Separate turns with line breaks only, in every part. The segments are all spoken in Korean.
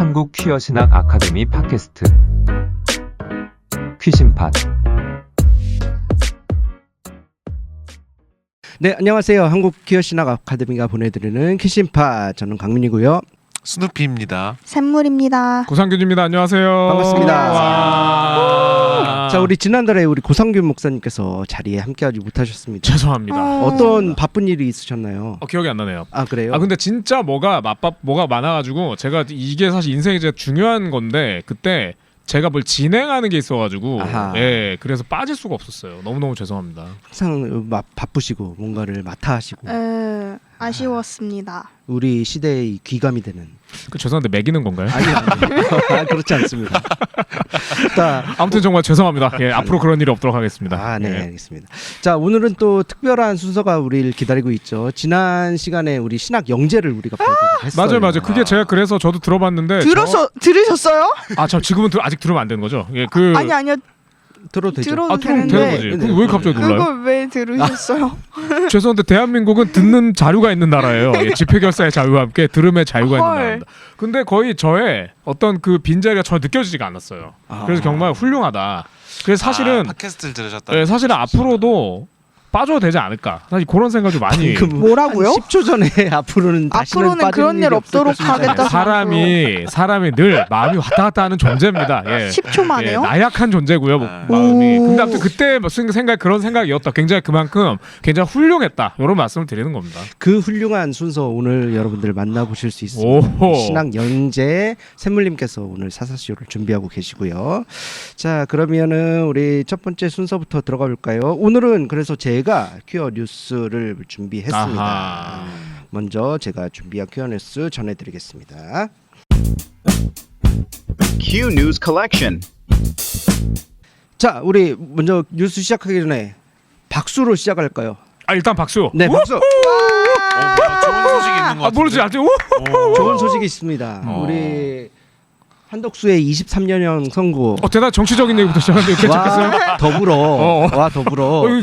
한국 퀴어 신학 아카데미 팟캐스트 퀴신팟.
네, 안녕하세요. 한국 퀴어 신학 아카데미가 보내드리는 퀴신팟. 저는 강민이고요.
스누피입니다.
샘물입니다.
고상균입니다. 안녕하세요.
반갑습니다.
와.
자, 우리 지난달에 우리 고상균 목사님께서 자리에 함께하지 못하셨습니다.
죄송합니다.
어떤 바쁜 일이 있으셨나요?
기억이 안 나네요.
아, 그래요?
근데 진짜 뭐가 많아가지고 제가 이게 사실 인생에 제일 중요한 건데 그때 제가 뭘 진행하는 게 있어가지고
아하.
예, 그래서 빠질 수가 없었어요. 너무너무 죄송합니다.
항상 바쁘시고 뭔가를 맡아 하시고
아쉬웠습니다.
우리 시대의 귀감이 되는.
죄송한데 매기는 건가요?
아니, 그렇지 않습니다. 자,
아무튼 정말 죄송합니다. 예, 앞으로 그런 일이 없도록 하겠습니다.
네,
예.
알겠습니다. 자, 오늘은 또 특별한 순서가 우리를 기다리고 있죠. 지난 시간에 우리 신학 영재를 우리가 발표했어요.
맞아요. 그게 제가 그래서 저도 들어봤는데
들으셨어요?
저 지금은 아직 들으면 안 되는 거죠? 예,
아니요.
들어도 되죠.
들어도
들으면
되는데
되는 거지. 그럼 왜 갑자기 놀라요?
그걸 왜 들으셨어요?
죄송한데 대한민국은 듣는 자유가 있는 나라예요. 예, 집회결사의 자유와 함께 들음의 자유가 있는 나라입니다. 근데 거의 저의 어떤 그 빈자리가 전혀 느껴지지가 않았어요. 그래서 정말 훌륭하다. 그래서 사실은
팟캐스트를 들으셨다.
예, 사실은 앞으로도 빠져도 되지 않을까. 사실 그런 생각이 많이.
뭐라고요?
10초 전에 앞으로는
그런 일 없도록 하겠다.
사람이 늘 마음이 왔다 갔다 하는 존재입니다. 예.
10초 만에요?
나약한 존재고요, 마음이. 근데 아무튼 그때 그런 생각이었다. 굉장히 그만큼 굉장히 훌륭했다. 이런 말씀을 드리는 겁니다.
그 훌륭한 순서 오늘 여러분들 만나보실 수 있습니다.
오호.
신학 영재 샘물님께서 오늘 사사쇼를 준비하고 계시고요. 자, 그러면은 우리 첫 번째 순서부터 들어가 볼까요? 오늘은 그래서 제가 퀴어 뉴스를 준비했습니다.
아하.
먼저 제가 준비한 퀴어 뉴스 전해드리겠습니다.
Q News Collection.
자, 우리 먼저 뉴스 시작하기 전에 박수로 시작할까요?
일단 박수.
네, 박수.
좋은 소식이 있는 것 같은데.
모르지 아직.
좋은 소식이 있습니다. 우리 한덕수의 23년형 선고.
대단 정치적인 얘기부터 시작하는데 괜찮겠어요?
와 더불어. 우리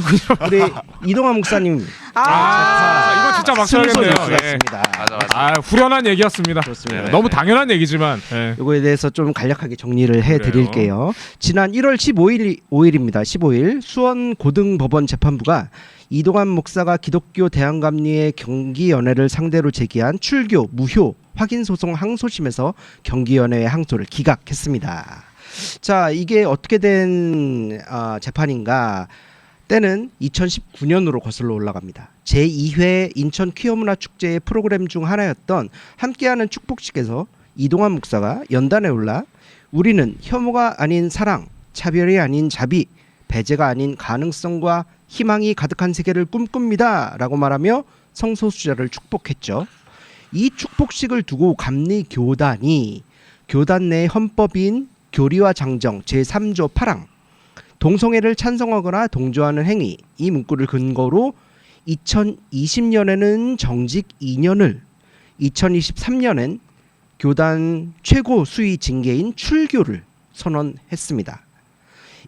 이동환 목사님.
이거 진짜 박수하겠네요.
승소였습니다.
맞아.
후련한 얘기였습니다.
좋습니다.
네.
너무 당연한 얘기지만. 예.
이거에 대해서 좀 간략하게 정리를 해드릴게요. 지난 1월 15일입니다. 15일 수원고등법원 재판부가 이동환 목사가 기독교 대항감리의 경기연회를 상대로 제기한 출교 무효 확인 소송 항소심에서 경기연회의 항소를 기각했습니다. 자, 이게 어떻게 된 재판인가? 때는 2019년으로 거슬러 올라갑니다. 제2회 인천 퀴어문화축제의 프로그램 중 하나였던 함께하는 축복식에서 이동환 목사가 연단에 올라 우리는 혐오가 아닌 사랑, 차별이 아닌 자비, 배제가 아닌 가능성과 희망이 가득한 세계를 꿈꿉니다 라고 말하며 성소수자를 축복했죠. 이 축복식을 두고 감리교단이 교단 내 헌법인 교리와 장정 제3조 8항 동성애를 찬성하거나 동조하는 행위 이 문구를 근거로 2020년에는 정직 2년을 2023년엔 교단 최고 수위 징계인 출교를 선언했습니다.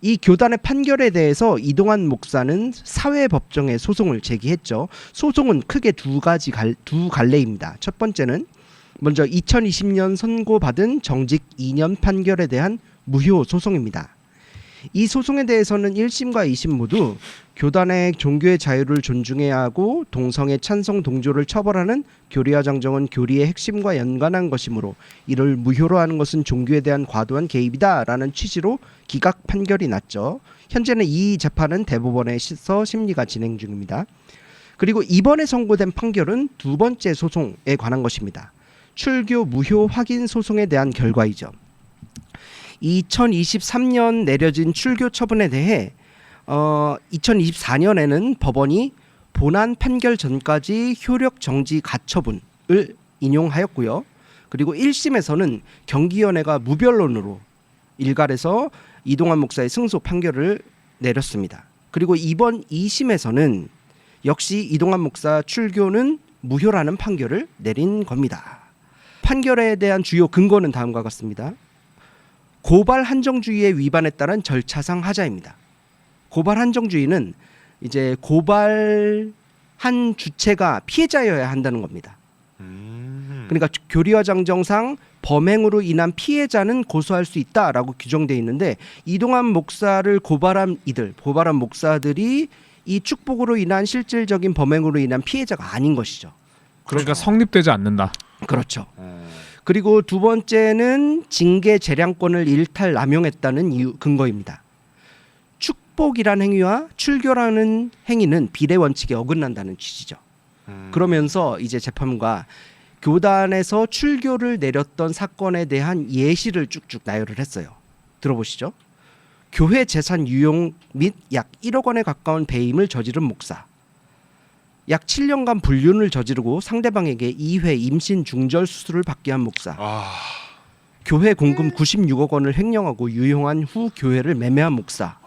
이 교단의 판결에 대해서 이동환 목사는 사회법정에 소송을 제기했죠. 소송은 크게 두 갈래입니다. 첫 번째는 먼저 2020년 선고받은 정직 2년 판결에 대한 무효 소송입니다. 이 소송에 대해서는 1심과 2심 모두 교단의 종교의 자유를 존중해야 하고 동성애 찬성 동조를 처벌하는 교리와 장정은 교리의 핵심과 연관한 것이므로 이를 무효로 하는 것은 종교에 대한 과도한 개입이다 라는 취지로 기각 판결이 났죠. 현재는 이 재판은 대법원에서 심리가 진행 중입니다. 그리고 이번에 선고된 판결은 두 번째 소송에 관한 것입니다. 출교 무효 확인 소송에 대한 결과이죠. 2023년 내려진 출교 처분에 대해 2024년에는 법원이 본안 판결 전까지 효력 정지 가처분을 인용하였고요. 그리고 1심에서는 경기연회가 무변론으로 일갈해서 이동환 목사의 승소 판결을 내렸습니다. 그리고 이번 2심에서는 역시 이동환 목사 출교는 무효라는 판결을 내린 겁니다. 판결에 대한 주요 근거는 다음과 같습니다. 고발 한정주의의 위반에 따른 절차상 하자입니다. 고발 한정주의는 이제 고발한 주체가 피해자여야 한다는 겁니다. 그러니까 교리와 장정상 범행으로 인한 피해자는 고소할 수 있다라고 규정돼 있는데 이동환 목사를 고발한 목사들이 이 축복으로 인한 실질적인 범행으로 인한 피해자가 아닌 것이죠.
그러니까 성립되지 않는다.
그렇죠. 그리고 두 번째는 징계 재량권을 일탈 남용했다는 이유 근거입니다. 축복이란 행위와 출교라는 행위는 비례 원칙에 어긋난다는 취지죠. 그러면서 이제 재판부가 교단에서 출교를 내렸던 사건에 대한 예시를 쭉쭉 나열을 했어요. 들어보시죠. 교회 재산 유용 및 약 1억 원에 가까운 배임을 저지른 목사, 약 7년간 불륜을 저지르고 상대방에게 2회 임신 중절 수술을 받게 한 목사, 교회 공금 96억 원을 횡령하고 유용한 후 교회를 매매한 목사,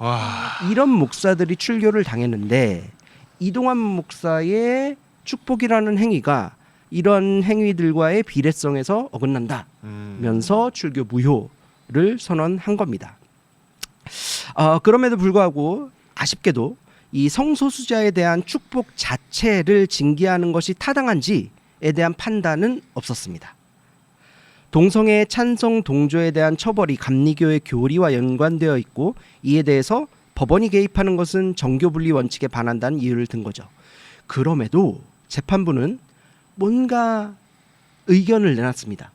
이런 목사들이 출교를 당했는데 이동환 목사의 축복이라는 행위가 이런 행위들과의 비례성에서 어긋난다면서 출교 무효를 선언한 겁니다. 그럼에도 불구하고 아쉽게도 이 성소수자에 대한 축복 자체를 징계하는 것이 타당한지에 대한 판단은 없었습니다. 동성애 찬성 동조에 대한 처벌이 감리교의 교리와 연관되어 있고 이에 대해서 법원이 개입하는 것은 정교분리 원칙에 반한다는 이유를 든 거죠. 그럼에도 재판부는 뭔가 의견을 내놨습니다.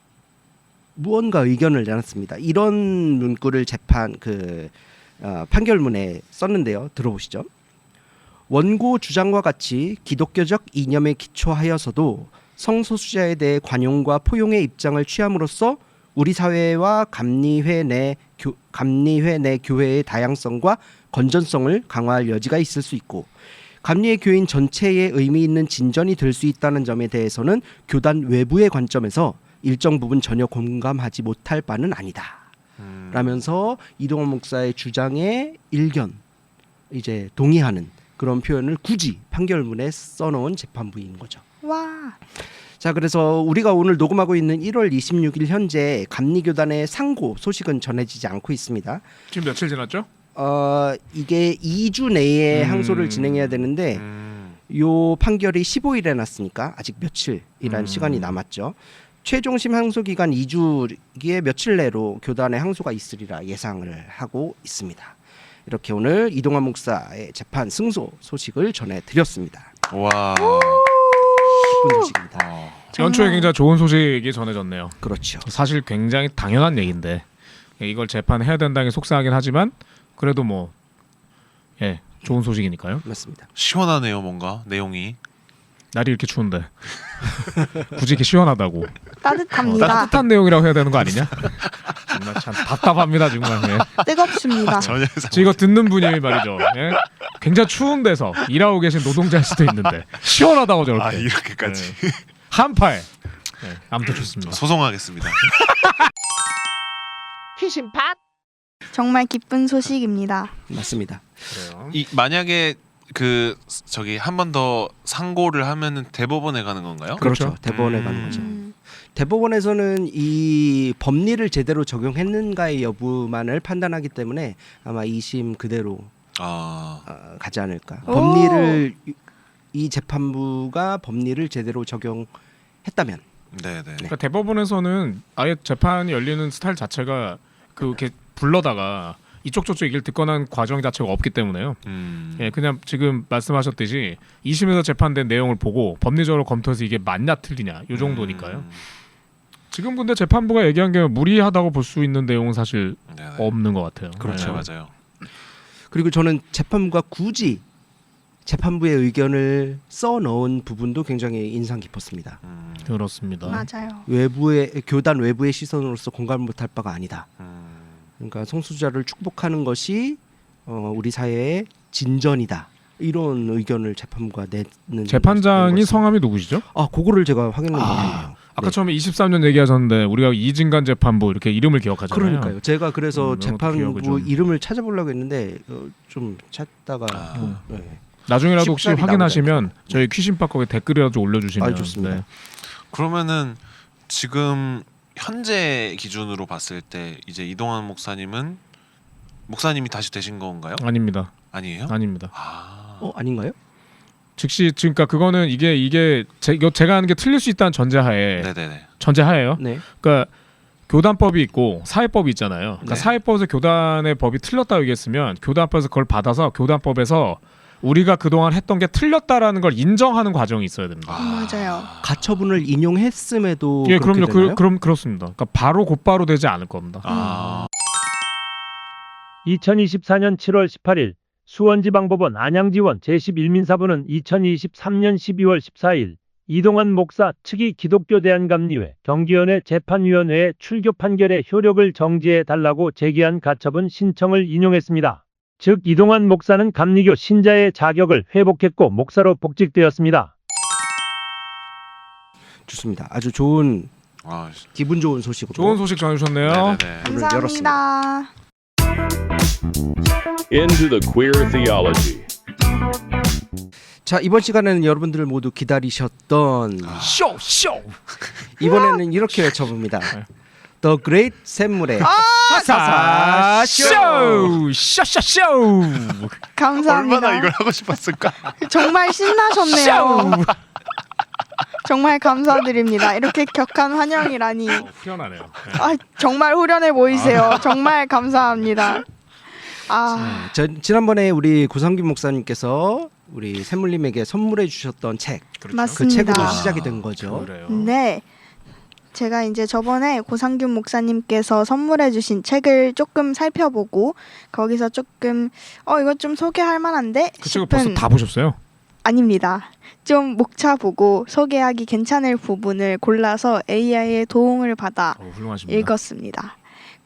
무언가 의견을 내놨습니다. 이런 문구를 판결문에 썼는데요. 들어보시죠. 원고 주장과 같이 기독교적 이념에 기초하여서도 성소수자에 대해 관용과 포용의 입장을 취함으로써 우리 사회와 감리회 내 교회의 다양성과 건전성을 강화할 여지가 있을 수 있고 감리회 교인 전체에 의미 있는 진전이 될 수 있다는 점에 대해서는 교단 외부의 관점에서 일정 부분 전혀 공감하지 못할 바는 아니다. 라면서 이동환 목사의 주장에 이제 동의하는 그런 표현을 굳이 판결문에 써놓은 재판부인 거죠.
와.
자, 그래서 우리가 오늘 녹음하고 있는 1월 26일 현재 감리교단의 상고 소식은 전해지지 않고 있습니다.
지금 며칠 지났죠?
이게 2주 내에 항소를 진행해야 되는데 요 판결이 15일에 났으니까 아직 며칠이란 시간이 남았죠. 최종심 항소 기간 2주기에 며칠 내로 교단의 항소가 있으리라 예상을 하고 있습니다. 이렇게 오늘 이동환 목사의 재판 승소 소식을 전해드렸습니다.
와.
기쁜 소식입니다.
연초에 굉장히 좋은 소식이 전해졌네요.
그렇죠.
사실 굉장히 당연한 얘기인데 이걸 재판해야 된다는 게 속상하긴 하지만 그래도 좋은 소식이니까요.
맞습니다.
시원하네요, 뭔가 내용이.
날이 이렇게 추운데 굳이 이렇게 시원하다고
따뜻합니다.
따뜻한 내용이라고 해야 되는 거 아니냐? 정말 참 답답합니다 정말.
뜨겁습니다.
전혀 예상
지금 이거 듣는 분이 말이죠. 굉장히 추운 데서 일하고 계신 노동자일 수도 있는데 시원하다고 저렇게.
이렇게까지.
한파에. 아무튼 좋습니다.
소송하겠습니다.
정말 기쁜 소식입니다.
맞습니다.
그래요.
만약에 한 번 더 상고를 하면은 대법원에 가는 건가요?
그렇죠. 대법원에 가는 거죠. 대법원에서는 이 법리를 제대로 적용했는가의 여부만을 판단하기 때문에 아마 2심 그대로 가지 않을까. 법리를 이 재판부가 법리를 제대로 적용했다면.
네네.
그러니까 대법원에서는 아예 재판이 열리는 스타일 자체가 그렇게 불러다가 이쪽 저쪽 얘기를 듣거나 과정 자체가 없기 때문에요. 그냥 지금 말씀하셨듯이 2심에서 재판된 내용을 보고 법리적으로 검토해서 이게 맞냐 틀리냐 이 정도니까요. 지금 근데 재판부가 얘기한 게 무리하다고 볼 수 있는 내용은 사실
네네.
없는 것 같아요.
그렇죠, 맞아요.
그리고 저는 재판부가 굳이 재판부의 의견을 써넣은 부분도 굉장히 인상 깊었습니다.
그렇습니다.
맞아요.
교단 외부의 시선으로서 공감 못할 바가 아니다. 그러니까 성소수자를 축복하는 것이 우리 사회의 진전이다. 이런 의견을 재판부가 내는.
재판장이 성함이 누구시죠?
그거를 제가 확인을 못했네요.
아까 처음에 23년 얘기하셨는데 우리가 이진간 재판부 이렇게 이름을 기억하잖아요.
그러니까요. 제가 그래서
기억을
재판부
좀.
이름을 찾아보려고 했는데 좀 찾다가 네.
나중에라도 혹시
쉽사리
확인하시면
나오지
저희 퀴신박 거기에 댓글이라도 올려주시면.
좋습니다.
그러면은 지금 현재 기준으로 봤을 때 이제 이동환 목사님이 다시 되신 건가요?
아닙니다.
아니에요?
아닙니다.
아닌가요?
1월
즉시 그러니까 그거는 이게 제가 하는 게 틀릴 수 있다는
네네네.
전제하에요.
네.
그러니까 교단법이 있고 사회법이 있잖아요. 그러니까
네.
사회법에서 교단의 법이 틀렸다고 얘기했으면 교단법에서 그걸 받아서 교단법에서 우리가 그동안 했던 게 틀렸다라는 걸 인정하는 과정이 있어야 됩니다.
맞아요.
가처분을 인용했음에도
예,
그렇게
그럼요.
되나요?
그럼 그렇습니다. 그러니까 바로 곧바로 되지 않을 겁니다.
2024년 7월 18일 수원지방법원 안양지원 제11민사부는 2023년 12월 14일 이동환 목사 측이 기독교 대한감리회 경기연회 재판위원회의 출교 판결의 효력을 정지해 달라고 제기한 가처분 신청을 인용했습니다. 즉 이동환 목사는 감리교 신자의 자격을 회복했고 목사로 복직되었습니다.
좋습니다. 아주 좋은
아,
기분 좋은 소식으로
좋은 소식 전해주셨네요.
네네네.
감사합니다.
Into the queer theology.
자, 이번 시간에는 여러분들 모두 기다리셨던
쇼.
이번에는 이렇게 외쳐봅니다. The Great 샘물의
사사쇼. 쇼.
감사합니다.
얼마나 이걸 하고 싶었을까?
정말 신나셨네요. 정말 감사드립니다. 이렇게 격한 환영이라니.
후련하네요.
정말 후련해 보이세요. 정말 감사합니다.
지난번에 우리 고상균 목사님께서 우리 샘물님에게 선물해 주셨던 책, 그
맞습니다.
책으로 시작이 된 거죠.
그래요.
네. 제가 이제 저번에 고상균 목사님께서 선물해 주신 책을 조금 살펴보고 거기서 조금 이거 좀 소개할 만한데
그 책을
싶은
벌써 다 보셨어요?
아닙니다. 좀 목차 보고 소개하기 괜찮을 부분을 골라서 AI의 도움을 받아
훌륭하십니다.
읽었습니다.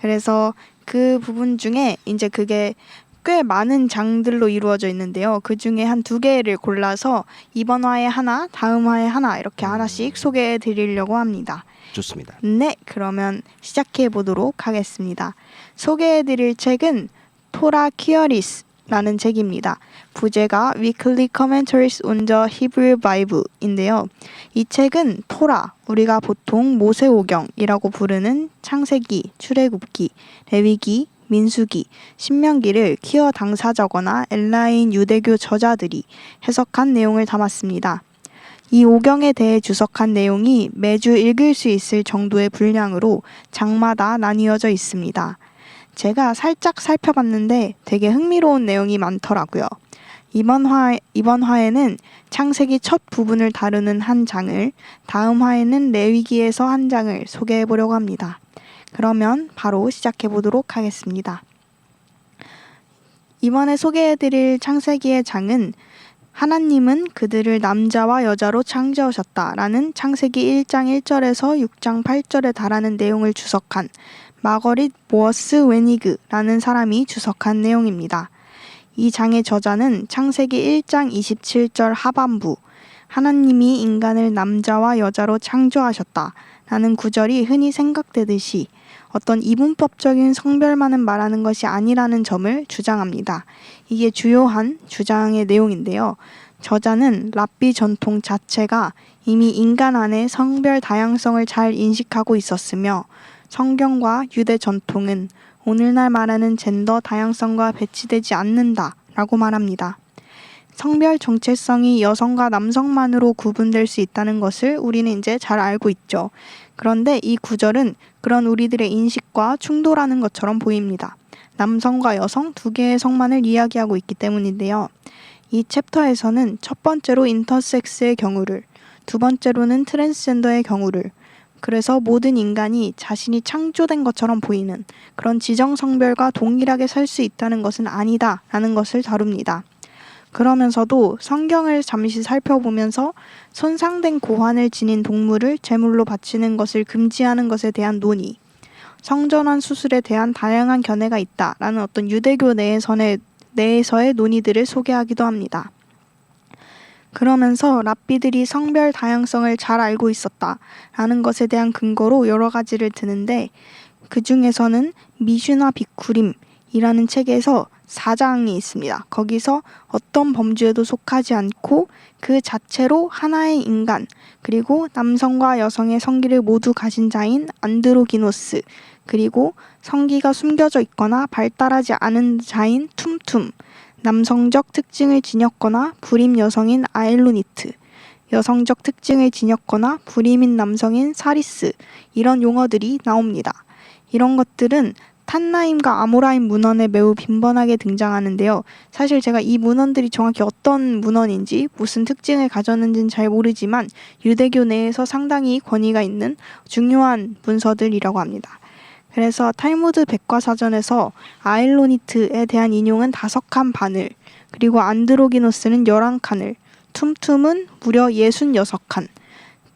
그래서 그 부분 중에 이제 그게 꽤 많은 장들로 이루어져 있는데요. 그 중에 한 2개를 골라서 이번 화에 하나, 다음 화에 하나 이렇게 하나씩 소개해 드리려고 합니다.
좋습니다.
네, 그러면 시작해 보도록 하겠습니다. 소개해 드릴 책은 토라 키어리스라는 책입니다. 부제가 Weekly Commentaries on the Hebrew Bible인데요. 이 책은 토라, 우리가 보통 모세오경이라고 부르는 창세기, 출애굽기, 레위기, 민수기, 신명기를 키어 당사자거나 엘라인 유대교 저자들이 해석한 내용을 담았습니다. 이 오경에 대해 주석한 내용이 매주 읽을 수 있을 정도의 분량으로 장마다 나뉘어져 있습니다. 제가 살짝 살펴봤는데 되게 흥미로운 내용이 많더라고요. 이번 화에는 창세기 첫 부분을 다루는 한 장을, 다음 화에는 레위기에서 한 장을 소개해 보려고 합니다. 그러면 바로 시작해 보도록 하겠습니다. 이번에 소개해 드릴 창세기의 장은 하나님은 그들을 남자와 여자로 창조하셨다라는 창세기 1장 1절에서 6장 8절에 달하는 내용을 주석한 마거릿 보어스 웨니그라는 사람이 주석한 내용입니다. 이 장의 저자는 창세기 1장 27절 하반부 하나님이 인간을 남자와 여자로 창조하셨다라는 구절이 흔히 생각되듯이 어떤 이분법적인 성별만은 말하는 것이 아니라는 점을 주장합니다. 이게 주요한 주장의 내용인데요. 저자는 랍비 전통 자체가 이미 인간 안에 성별 다양성을 잘 인식하고 있었으며 성경과 유대 전통은 오늘날 말하는 젠더 다양성과 배치되지 않는다라고 말합니다. 성별 정체성이 여성과 남성만으로 구분될 수 있다는 것을 우리는 이제 잘 알고 있죠. 그런데 이 구절은 그런 우리들의 인식과 충돌하는 것처럼 보입니다. 남성과 여성 2개의 성만을 이야기하고 있기 때문인데요. 이 챕터에서는 첫 번째로 인터섹스의 경우를, 두 번째로는 트랜스젠더의 경우를, 그래서 모든 인간이 자신이 창조된 것처럼 보이는 그런 지정성별과 동일하게 살 수 있다는 것은 아니다라는 것을 다룹니다. 그러면서도 성경을 잠시 살펴보면서 손상된 고환을 지닌 동물을 제물로 바치는 것을 금지하는 것에 대한 논의, 성전환 수술에 대한 다양한 견해가 있다라는 어떤 유대교 내에서의 논의들을 소개하기도 합니다. 그러면서 랍비들이 성별 다양성을 잘 알고 있었다라는 것에 대한 근거로 여러 가지를 드는데 그 중에서는 미슈나 비쿠림이라는 책에서 4장이 있습니다. 거기서 어떤 범주에도 속하지 않고 그 자체로 하나의 인간, 그리고 남성과 여성의 성기를 모두 가진 자인 안드로기노스, 그리고 성기가 숨겨져 있거나 발달하지 않은 자인 툼툼, 남성적 특징을 지녔거나 불임 여성인 아일로니트, 여성적 특징을 지녔거나 불임인 남성인 사리스, 이런 용어들이 나옵니다. 이런 것들은 탄나임과 아모라임 문헌에 매우 빈번하게 등장하는데요. 사실 제가 이 문헌들이 정확히 어떤 문헌인지 무슨 특징을 가졌는지는 잘 모르지만 유대교 내에서 상당히 권위가 있는 중요한 문서들이라고 합니다. 그래서 탈무드 백과사전에서 아일로니트에 대한 인용은 5칸 바늘, 그리고 안드로기노스는 11칸을, 툼툼은 무려 66칸,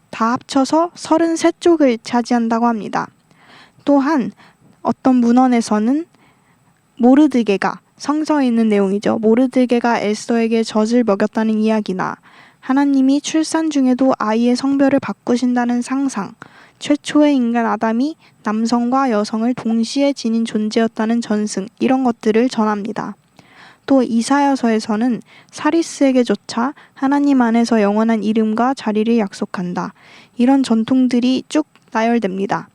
다 합쳐서 33쪽을 차지한다고 합니다. 또한 어떤 문헌에서는 모르드게가, 성서에 있는 내용이죠. 모르드게가 에스더에게 젖을 먹였다는 이야기나 하나님이 출산 중에도 아이의 성별을 바꾸신다는 상상, 최초의 인간 아담이 남성과 여성을 동시에 지닌 존재였다는 전승, 이런 것들을 전합니다. 또 이사야서에서는 사리스에게조차 하나님 안에서 영원한 이름과 자리를 약속한다. 이런 전통들이 쭉 나열됩니다.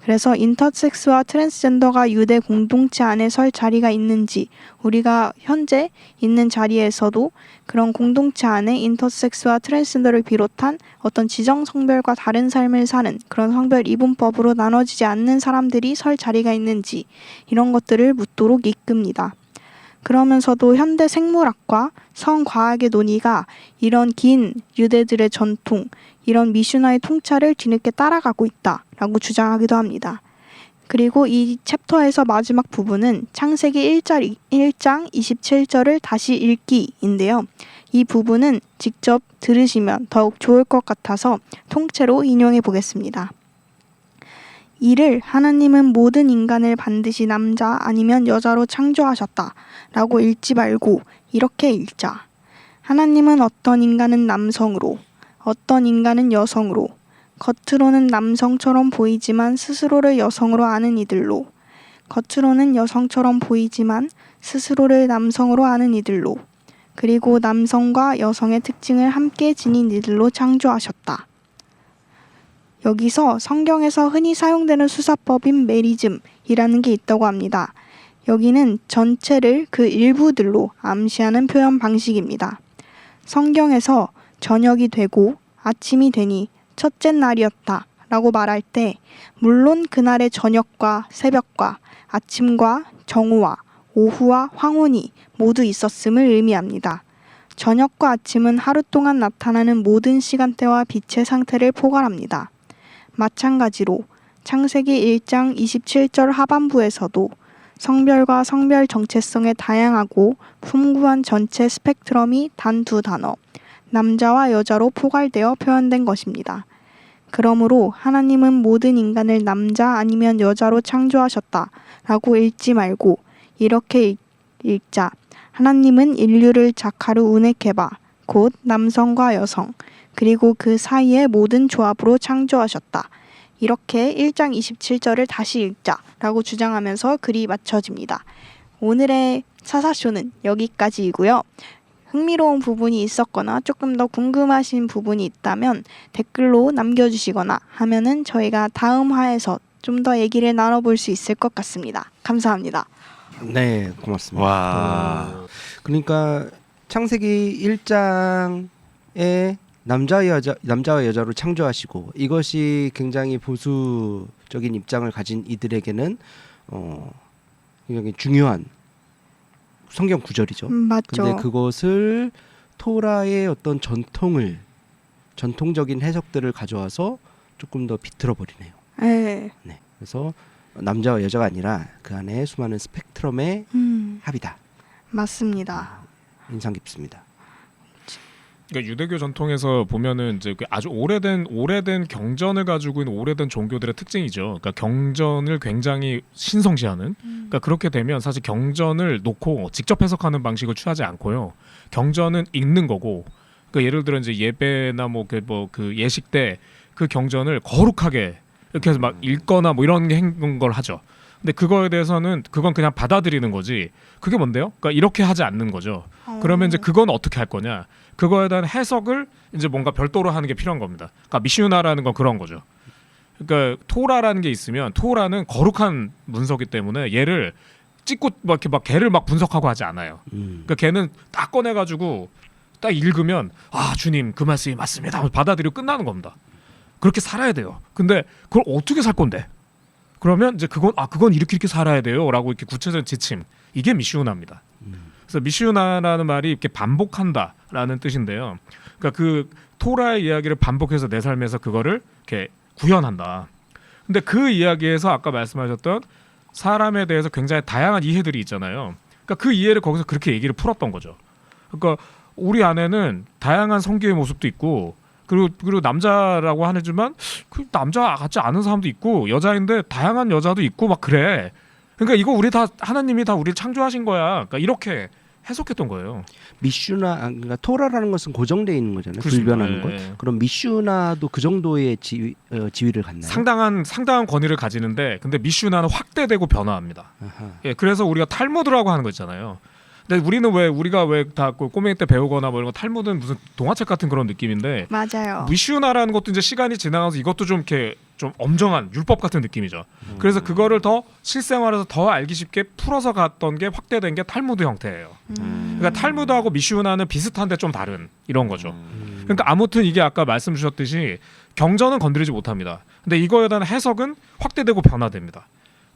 그래서 인터섹스와 트랜스젠더가 유대 공동체 안에 설 자리가 있는지, 우리가 현재 있는 자리에서도 그런 공동체 안에 인터섹스와 트랜스젠더를 비롯한 어떤 지정 성별과 다른 삶을 사는 그런 성별 이분법으로 나눠지지 않는 사람들이 설 자리가 있는지, 이런 것들을 묻도록 이끕니다. 그러면서도 현대 생물학과 성과학의 논의가 이런 긴 유대들의 전통, 이런 미슈나의 통찰을 뒤늦게 따라가고 있다라고 주장하기도 합니다. 그리고 이 챕터에서 마지막 부분은 창세기 1장 27절을 다시 읽기인데요. 이 부분은 직접 들으시면 더욱 좋을 것 같아서 통째로 인용해 보겠습니다. 이를 하나님은 모든 인간을 반드시 남자 아니면 여자로 창조하셨다 라고 읽지 말고 이렇게 읽자. 하나님은 어떤 인간은 남성으로, 어떤 인간은 여성으로, 겉으로는 남성처럼 보이지만 스스로를 여성으로 아는 이들로, 겉으로는 여성처럼 보이지만 스스로를 남성으로 아는 이들로, 그리고 남성과 여성의 특징을 함께 지닌 이들로 창조하셨다. 여기서 성경에서 흔히 사용되는 수사법인 메리즘이라는 게 있다고 합니다. 여기는 전체를 그 일부들로 암시하는 표현 방식입니다. 성경에서 저녁이 되고 아침이 되니 첫째 날이었다 라고 말할 때 물론 그날의 저녁과 새벽과 아침과 정오와 오후와 황혼이 모두 있었음을 의미합니다. 저녁과 아침은 하루 동안 나타나는 모든 시간대와 빛의 상태를 포괄합니다. 마찬가지로 창세기 1장 27절 하반부에서도 성별과 성별 정체성의 다양하고 풍부한 전체 스펙트럼이 단 2단어, 남자와 여자로 포괄되어 표현된 것입니다. 그러므로 하나님은 모든 인간을 남자 아니면 여자로 창조하셨다 라고 읽지 말고 이렇게 읽자. 하나님은 인류를 자카르 우네케바, 곧 남성과 여성, 그리고 그 사이의 모든 조합으로 창조하셨다. 이렇게 1장 27절을 다시 읽자라고 주장하면서 글이 마쳐집니다. 오늘의 사사쇼는 여기까지이고요. 흥미로운 부분이 있었거나 조금 더 궁금하신 부분이 있다면 댓글로 남겨주시거나 하면은 저희가 다음 화에서 좀 더 얘기를 나눠볼 수 있을 것 같습니다. 감사합니다.
네, 고맙습니다.
와.
그러니까 창세기 1장에 남자와 여자로 창조하시고 이것이 굉장히 보수적인 입장을 가진 이들에게는 굉장히 중요한 성경 구절이죠.
맞죠.
근데 그것을 토라의 어떤 전통적인 해석들을 가져와서 조금 더 비틀어 버리네요.
네.
네. 그래서 남자와 여자가 아니라 그 안에 수많은 스펙트럼의 합이다.
맞습니다.
인상 깊습니다.
그러니까 유대교 전통에서 보면은 이제 그 아주 오래된 경전을 가지고 있는 오래된 종교들의 특징이죠. 그러니까 경전을 굉장히 신성시하는. 그러니까 그렇게 되면 사실 경전을 놓고 직접 해석하는 방식을 취하지 않고요. 경전은 읽는 거고. 그러니까 예를 들어 이제 예배나 그 예식 때 그 경전을 거룩하게 이렇게 해서 막 읽거나 뭐 이런 걸 하죠. 근데 그거에 대해서는 그건 그냥 받아들이는 거지. 그게 뭔데요? 그러니까 이렇게 하지 않는 거죠. 그러면 이제 그건 어떻게 할 거냐? 그거에 대한 해석을 이제 뭔가 별도로 하는 게 필요한 겁니다. 그러니까 미슈나라는 건 그런 거죠. 그러니까 토라라는 게 있으면 토라는 거룩한 문서기 때문에 얘를 찍고 막 이렇게 막 걔를 막 분석하고 하지 않아요. 그러니까 걔는 딱 꺼내가지고 딱 읽으면 아 주님 그 말씀이 맞습니다. 받아들이고 끝나는 겁니다. 그렇게 살아야 돼요. 근데 그걸 어떻게 살 건데? 그러면 이제 그건 이렇게 살아야 돼요라고 이렇게 구체적인 지침 이게 미시우나입니다. 그래서 미시우나라는 말이 이렇게 반복한다라는 뜻인데요. 그러니까 그 토라의 이야기를 반복해서 내 삶에서 그거를 이렇게 구현한다. 근데 그 이야기에서 아까 말씀하셨던 사람에 대해서 굉장히 다양한 이해들이 있잖아요. 그러니까 그 이해를 거기서 그렇게 얘기를 풀었던 거죠. 그러니까 우리 안에는 다양한 성기의 모습도 있고 그리고 남자라고 하지만 그 남자 같지 않은 사람도 있고 여자인데 다양한 여자도 있고 막 그래. 그러니까 이거 우리 다 하나님이 다 우리를 창조하신 거야. 그러니까 이렇게 해석했던 거예요.
미슈나 그러니까 토라라는 것은 고정되어 있는 거잖아요.
그렇습니다.
불변하는 것.
예.
그럼 미슈나도 그 정도의 지위를 갖나요?
상당한 권위를 가지는데 근데 미슈나는 확대되고 변화합니다.
아하.
예, 그래서 우리가 탈무드라고 하는 거 있잖아요. 근데 우리가 왜 다 꼬맹이 때 배우거나 뭐 이런 거 탈무드는 무슨 동화책 같은 그런 느낌인데
맞아요.
미슈나라는 것도 이제 시간이 지나가서 이것도 좀 이렇게 좀 엄정한 율법 같은 느낌이죠. 그래서 그거를 더 실생활에서 더 알기 쉽게 풀어서 갔던 게 확대된 게 탈무드 형태예요. 그러니까 탈무드하고 미슈나는 비슷한데 좀 다른 이런 거죠. 그러니까 아무튼 이게 아까 말씀 주셨듯이 경전은 건드리지 못합니다. 근데 이거에 대한 해석은 확대되고 변화됩니다.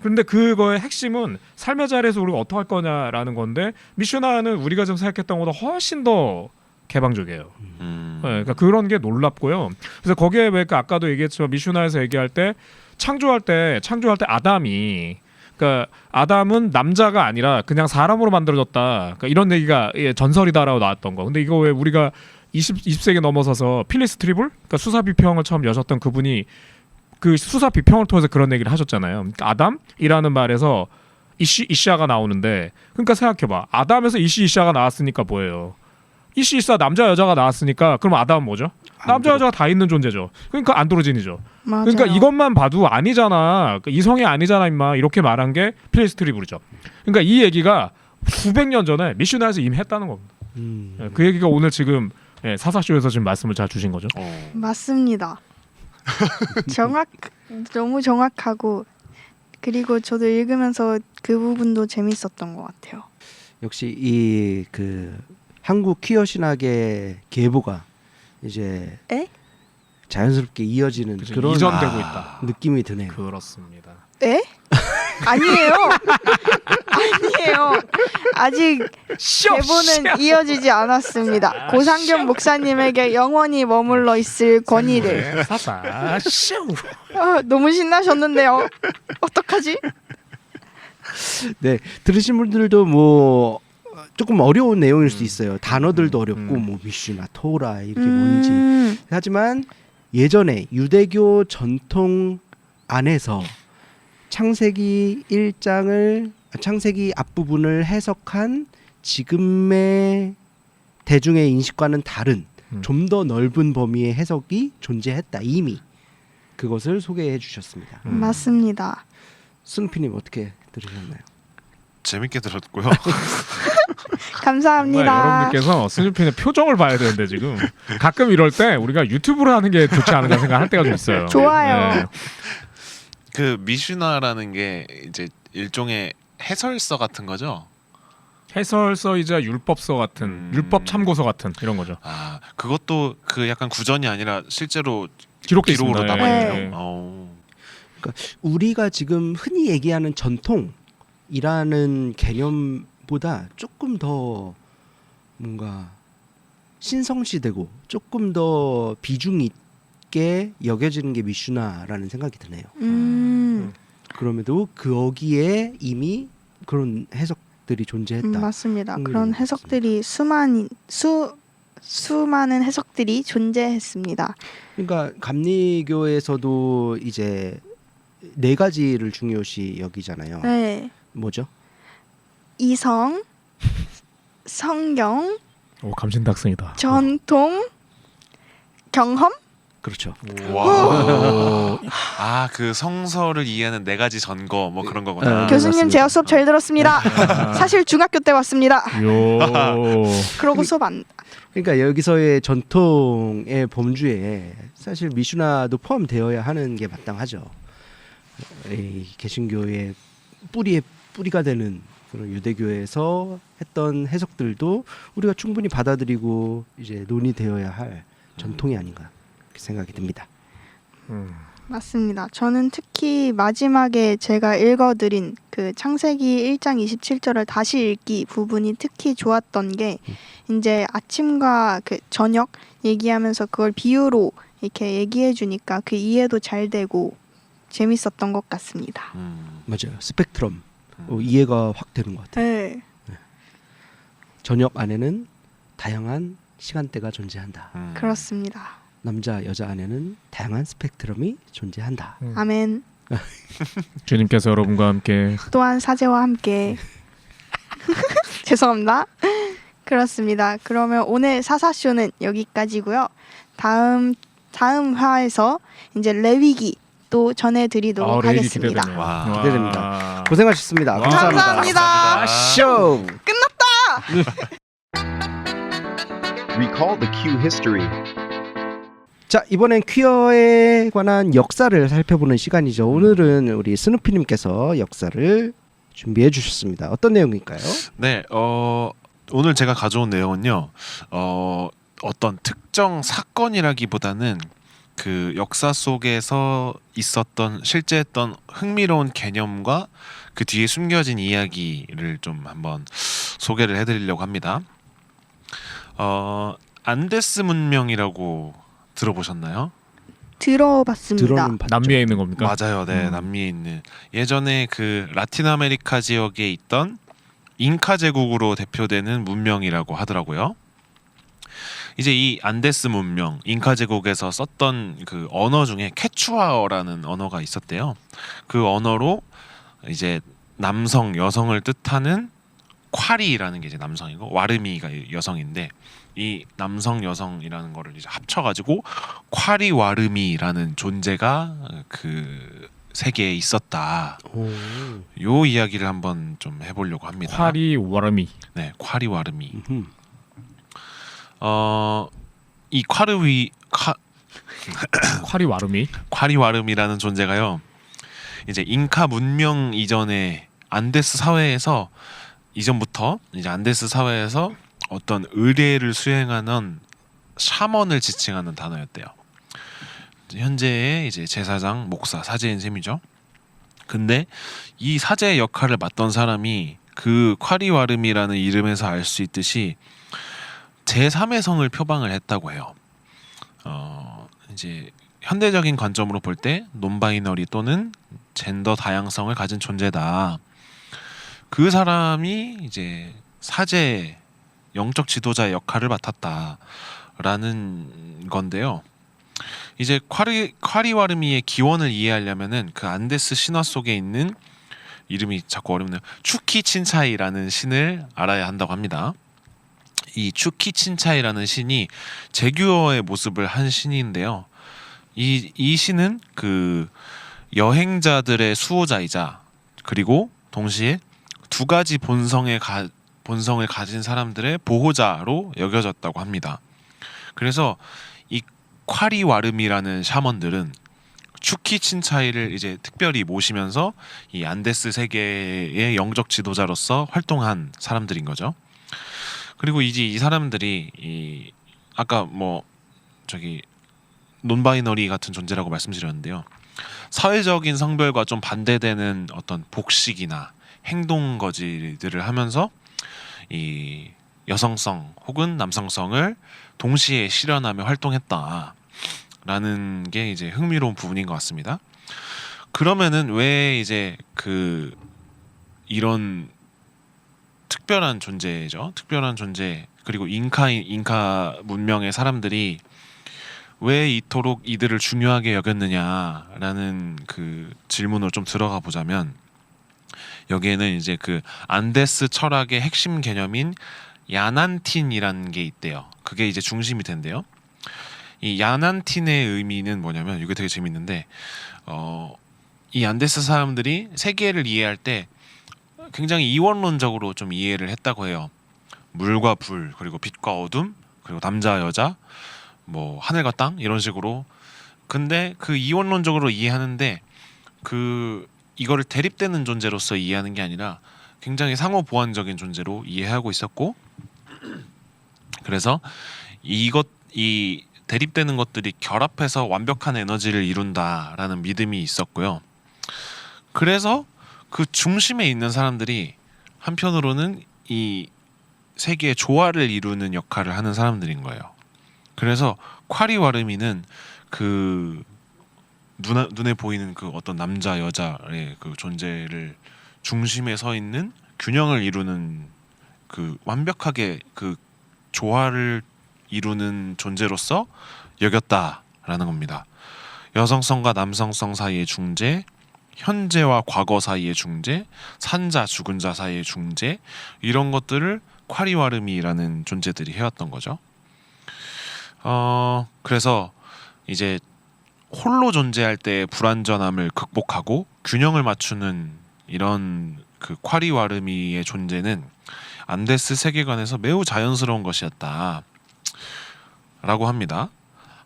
그런데 그거의 핵심은 삶의 자리에서 우리가 어떻게 할 거냐라는 건데 미슈나는 우리가 좀 생각했던 것보다 훨씬 더 개방적이에요. 네, 그러니까 그런 게 놀랍고요. 그래서 거기에 왜 아까도 얘기했지만 미슈나에서 얘기할 때 창조할 때 아담이 그러니까 아담은 남자가 아니라 그냥 사람으로 만들어졌다. 그러니까 이런 얘기가 전설이다라고 나왔던 거. 근데 이거 왜 우리가 20세기 넘어서서 필리스 트리블 그러니까 수사 비평을 처음 여셨던 그분이 그 수사 비평을 통해서 그런 얘기를 하셨잖아요. 그러니까 아담이라는 말에서 이시아가 나오는데 그러니까 생각해봐. 아담에서 이시아가 나왔으니까 뭐예요? 이시아 남자 여자가 나왔으니까 그럼 아담은 뭐죠? 남자 여자가 다 있는 존재죠. 그러니까 안드로진이죠.
맞아요.
그러니까 이것만 봐도 아니잖아. 그러니까 이성이 아니잖아 임마. 이렇게 말한 게 필리스 트리블이죠. 그러니까 이 얘기가 수백 년 전에 미슈나에서 이미 했다는 겁니다. 그 얘기가 오늘 지금 사사쇼에서 지금 말씀을 잘 주신 거죠.
맞습니다. 너무 정확하고 그리고 저도 읽으면서 그 부분도 재밌었던 것 같아요.
역시 이 그 한국 퀴어 신학의 계보가 이제 자연스럽게 이어지는
그죠,
그런
이전되고 있다.
느낌이 드네요.
그렇습니다.
에? 아니에요. 아니에요. 아직 계보는 이어지지 않았습니다. 고상경 목사님에게 영원히 머물러 있을 권위를.
사사쇼.
너무 신나셨는데요. 어떡하지?
네, 들으신 분들도 뭐 조금 어려운 내용일 수도 있어요. 단어들도 어렵고 뭐 미슈나 토라 이게 뭔지. 하지만 예전에 유대교 전통 안에서 창세기 1장을 창세기 앞부분을 해석한 지금의 대중의 인식과는 다른 좀 더 넓은 범위의 해석이 존재했다. 이미 그것을 소개해 주셨습니다.
맞습니다.
승피님 어떻게 들으셨나요?
재밌게 들었고요.
감사합니다.
정말 여러분들께서 스누피의 표정을 봐야 되는데 지금 가끔 이럴 때 우리가 유튜브로 하는 게 좋지 않은가 생각할 때가 좀 있어요.
좋아요.
그 미슈나라는 게 이제 일종의 해설서 같은 거죠.
해설서이자 율법서 같은 율법 참고서 같은 이런 거죠.
아 그것도 그 약간 구전이 아니라 실제로
기록돼
기록으로
있습니다.
남아있네요.
네.
그러니까 우리가 지금 흔히 얘기하는 전통이라는 개념보다 조금 더 뭔가 신성시되고 조금 더 비중 있게 여겨지는 게 미슈나라는 생각이 드네요. 그럼에도 거기에 이미 그런 해석들이 존재했다.
맞습니다.
흥미로운
그런
것
해석들이 수많은 해석들이 존재했습니다.
그러니까 감리교에서도 이제 네 가지를 중요시 여기잖아요.
네.
뭐죠?
이성, 성경,
오 감신탁승이다.
전통, 경험?
그렇죠.
와. 아 그 성서를 이해하는 네 가지 전거 뭐 그런 거구나.
교수님
맞습니다.
제가 수업 잘 들었습니다. 사실 중학교 때 왔습니다.
요.
그러고 수업 안.
그러니까 여기서의 전통의 범주에 사실 미슈나도 포함되어야 하는 게 마땅하죠. 이 개신교의 뿌리가 되는 그런 유대교에서 했던 해석들도 우리가 충분히 받아들이고 이제 논의되어야 할 전통이 아닌가 그렇게 생각이 듭니다.
맞습니다. 저는 특히 마지막에 제가 읽어드린 그 창세기 1장 27절을 다시 읽기 부분이 특히 좋았던 게 이제 아침과 그 저녁 얘기하면서 그걸 비유로 이렇게 얘기해 주니까 그 이해도 잘 되고 재밌었던 것 같습니다.
맞아요. 스펙트럼 이해가 확 되는 것 같아요.
네.
저녁 안에는 다양한 시간대가 존재한다.
그렇습니다.
남자 여자 안에는 다양한 스펙트럼이 존재한다.
아멘.
주님께서 여러분과 함께
또한 사제와 함께 죄송합니다. 그렇습니다. 그러면 오늘 사사쇼는 여기까지고요. 다음 화에서 이제 레위기 또 전해드리도록
레이디
하겠습니다.
기대되네요.
와.
기대됩니다. 고생하셨습니다.
와.
감사합니다.
감사합니다.
쇼.
Recall the Q history.
자, 이번엔 퀴어에 관한 역사를 살펴보는 시간이죠. 오늘은 우리 스누피님께서 역사를 준비해 주셨습니다. 어떤 내용일까요?
네, 오늘 제가 가져온 내용은요. 어떤 특정 사건이라기보다는 그 역사 속에서 있었던 실제 했던 흥미로운 개념과 그 뒤에 숨겨진 이야기를 좀 한번 소개를 해드리려고 합니다. 안데스 문명이라고 들어보셨나요?
들어봤습니다.
들어는 봤죠.
남미에 있는 겁니까?
맞아요, 네, 남미에 있는 예전에 그 라틴 아메리카 지역에 있던 잉카 제국으로 대표되는 문명이라고 하더라고요. 이제 이 안데스 문명, 잉카 제국에서 썼던 그 언어 중에 케추아어라는 언어가 있었대요. 그 언어로 이제 남성, 여성을 뜻하는 콰리라는 게 이제 남성이고 와르미가 여성인데 이 남성, 여성이라는 거를 이제 합쳐가지고 콰리 와르미라는 존재가 그 세계에 있었다.
오.
요 이야기를 한번 좀 해보려고 합니다.
파리 와르미.
네, 콰리 와르미.
음흠.
이
파리 와르미.
콰리 와름이라는 존재가요. 이제 잉카 문명 이전에 안데스 사회에서 이전부터 이제 안데스 사회에서 어떤 의례를 수행하는 샤먼을 지칭하는 단어였대요. 현재의 이제 제사장, 목사, 사제인 셈이죠. 근데 이 사제의 역할을 맡던 사람이 그 콰리 와름이라는 이름에서 알 수 있듯이 제3의 성을 표방을 했다고 해요. 이제 현대적인 관점으로 볼 때 논바이너리 또는 젠더 다양성을 가진 존재다. 그 사람이 이제 사제 영적 지도자의 역할을 맡았다라는 건데요. 이제 콰리와르미의 기원을 이해하려면은 그 안데스 신화 속에 있는 이름이 자꾸 어렵네요. 추키친차이라는 신을 알아야 한다고 합니다. 이 추키친차이라는 신이 제규어의 모습을 한 신인데요. 이 신은 그 여행자들의 수호자이자 그리고 동시에 두 가지 본성을 가진 사람들의 보호자로 여겨졌다고 합니다. 그래서 이 콰리와름이라는 샤먼들은 추키친차이를 이제 특별히 모시면서 이 안데스 세계의 영적 지도자로서 활동한 사람들인 거죠. 그리고 이제 이 사람들이 이 아까 뭐 저기 논바이너리 같은 존재라고 말씀드렸는데요. 사회적인 성별과 좀 반대되는 어떤 복식이나 행동 거지들을 하면서 이 여성성 혹은 남성성을 동시에 실현하며 활동했다라는 게 이제 흥미로운 부분인 것 같습니다. 그러면은 왜 이제 그 이런 특별한 존재죠. 특별한 존재 그리고 잉카 문명의 사람들이 왜 이토록 이들을 중요하게 여겼느냐라는 그 질문으로 좀 들어가 보자면 여기에는 이제 그 안데스 철학의 핵심 개념인 야난틴이라는 게 있대요. 그게 이제 중심이 된대요. 이 야난틴의 의미는 뭐냐면 이게 되게 재밌는데 이 안데스 사람들이 세계를 이해할 때 굉장히 이원론적으로 좀 이해를 했다고 해요. 물과 불 그리고 빛과 어둠 그리고 남자 여자 뭐 하늘과 땅 이런 식으로. 근데 그 이원론적으로 이해하는데 그 이거를 대립되는 존재로서 이해하는 게 아니라 굉장히 상호 보완적인 존재로 이해하고 있었고, 그래서 이 대립되는 것들이 결합해서 완벽한 에너지를 이룬다라는 믿음이 있었고요. 그래서 그 중심에 있는 사람들이 한편으로는 이 세계의 조화를 이루는 역할을 하는 사람들인 거예요. 그래서 콰리 와르미는 그 눈에 보이는 그 어떤 남자 여자의 그 존재를 중심에 서 있는 균형을 이루는 그 완벽하게 그 조화를 이루는 존재로서 여겼다라는 겁니다. 여성성과 남성성 사이의 중재, 현재와 과거 사이의 중재, 산자 죽은 자 사이의 중재, 이런 것들을 콰리 와르미라는 존재들이 해왔던 거죠. 그래서 이제 홀로 존재할 때의 불완전함을 극복하고 균형을 맞추는 이런 그 콰리 와르미의 존재는 안데스 세계관에서 매우 자연스러운 것이었다 라고 합니다.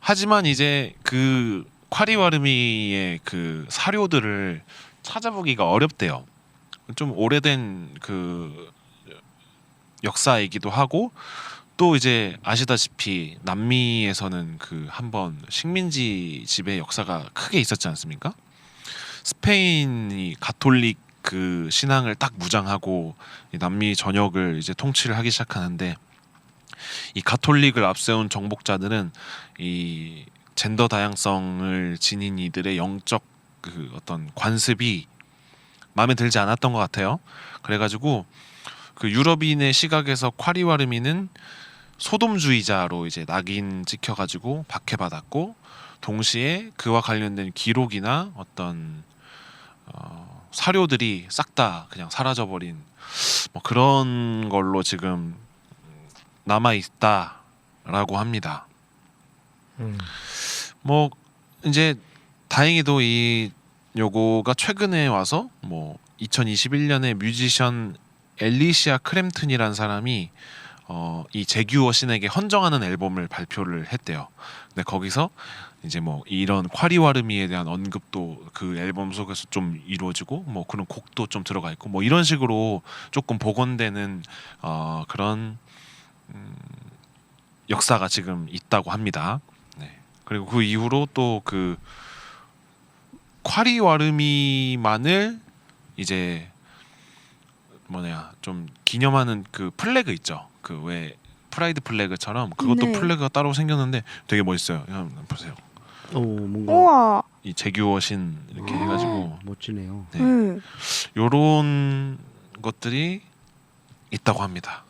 하지만 이제 그 콰리 와르미의 그 사료들을 찾아보기가 어렵대요. 좀 오래된 그 역사이기도 하고, 또 이제 아시다시피 남미에서는 그 한번 식민지 지배 역사가 크게 있었지 않습니까? 스페인이 가톨릭 그 신앙을 딱 무장하고 이 남미 전역을 이제 통치를 하기 시작하는데, 이 가톨릭을 앞세운 정복자들은 이 젠더 다양성을 지닌 이들의 영적 그 어떤 관습이 마음에 들지 않았던 것 같아요. 그래가지고 그 유럽인의 시각에서 콰리 와르미는 소돔주의자로 이제 낙인 찍혀가지고 박해받았고, 동시에 그와 관련된 기록이나 어떤 사료들이 싹 다 그냥 사라져버린 뭐 그런 걸로 지금 남아 있다라고 합니다. 뭐 이제 다행히도 이 요거가 최근에 와서 뭐 2021년에 뮤지션 엘리시아 크램튼이라는 사람이 이 제규어 신에게 헌정하는 앨범을 발표를 했대요. 근데 거기서 이제 뭐 이런 콰리 와르미에 대한 언급도 그 앨범 속에서 좀 이루어지고, 뭐 그런 곡도 좀 들어가 있고, 뭐 이런 식으로 조금 복원되는 그런 역사가 지금 있다고 합니다. 네. 그리고 그 이후로 또 그 콰리 와르미만을 이제 좀 기념하는 그 플래그 있죠. 그 왜 프라이드 플래그처럼 그것도
네.
플래그가 따로 생겼는데 되게 멋있어요. 한번 보세요.
뭔가
우와.
이 제규어 신 이렇게 해가지고
멋지네요.
네.
네.
요런 것들이 있다고 합니다.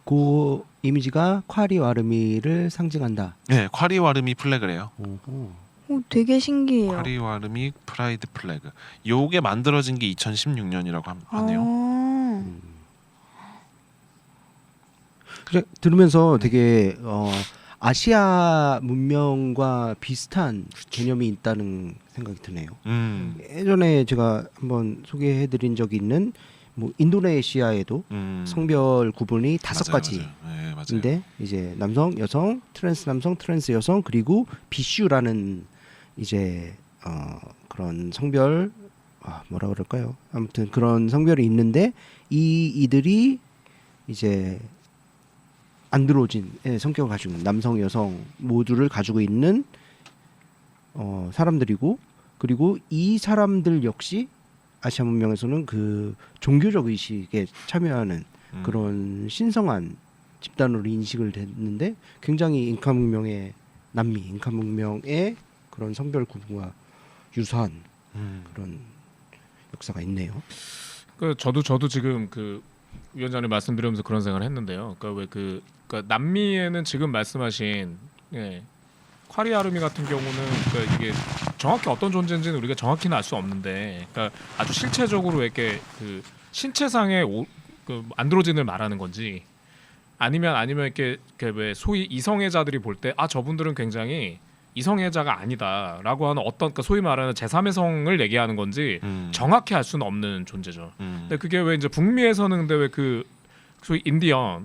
그 이미지가 콰리 와르미를 상징한다.
네, 콰리 와르미 플래그래요.
오호.
오, 되게 신기해요.
콰리 와르미 프라이드 플래그. 요게 만들어진 게 2016년이라고 하네요.
그래, 들으면서 되게 아시아 문명과 비슷한 개념이 있다는 생각이 드네요. 예전에 제가 한번 소개해드린 적이 있는 뭐 인도네시아에도 성별 구분이 5가지인데
네, 맞아요.
이제 남성, 여성, 트랜스 남성, 트랜스 여성, 그리고 비슈라는 이제 그런 성별 뭐라 그럴까요? 아무튼 그런 성별이 있는데 이들이 이제 안드로진의 성격을 가지고 있는 남성, 여성 모두를 가지고 있는 사람들이고, 그리고 이 사람들 역시 아시아 문명에서는 그 종교적 의식에 참여하는 그런 신성한 집단으로 인식을 됐는데, 굉장히 잉카 문명의 남미 잉카 문명의 그런 성별 구분과 유사한 그런 역사가 있네요.
그 저도 지금 그 위원장님 말씀드리면서 그런 생각을 했는데요. 그러니까 그러니까 남미에는 지금 말씀하신 콰리 와르미 같은 경우는 그러니까 이게 정확히 어떤 존재인지는 우리가 정확히는 알 수 없는데, 그러니까 아주 실체적으로 이렇게 그 신체상의 그 안드로진을 말하는 건지, 아니면 이렇게 왜 소위 이성애자들이 볼 때 저분들은 굉장히 이성애자가 아니다라고 하는 어떤 그러니까 소위 말하는 제3의 성을 얘기하는 건지 정확히 알 수는 없는 존재죠. 근데 그게 왜 이제 북미에서는 근데 왜 그 소위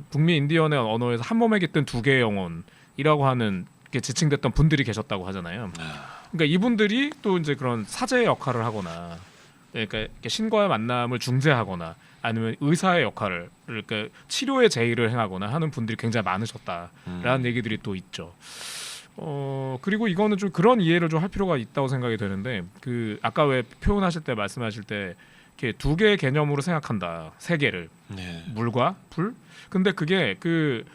북미 인디언의 언어에서 한 몸에 깃든 두 개의 영혼이라고 하는 게 지칭됐던 분들이 계셨다고 하잖아요. 그러니까 이분들이 또 이제 그런 사제의 역할을 하거나 그러니까 이렇게 신과의 만남을 중재하거나 아니면 의사의 역할을 그러니까 치료의 제의를 행하거나 하는 분들이 굉장히 많으셨다라는 얘기들이 또 있죠. 그리고 이거는 좀 그런 이해를 좀 할 필요가 있다고 생각이 되는데 그 아까 왜 표현하실 때 말씀하실 때 이렇게 두 개의 개념으로 생각한다. 세 개를
네.
물과 불. 근데 그게 그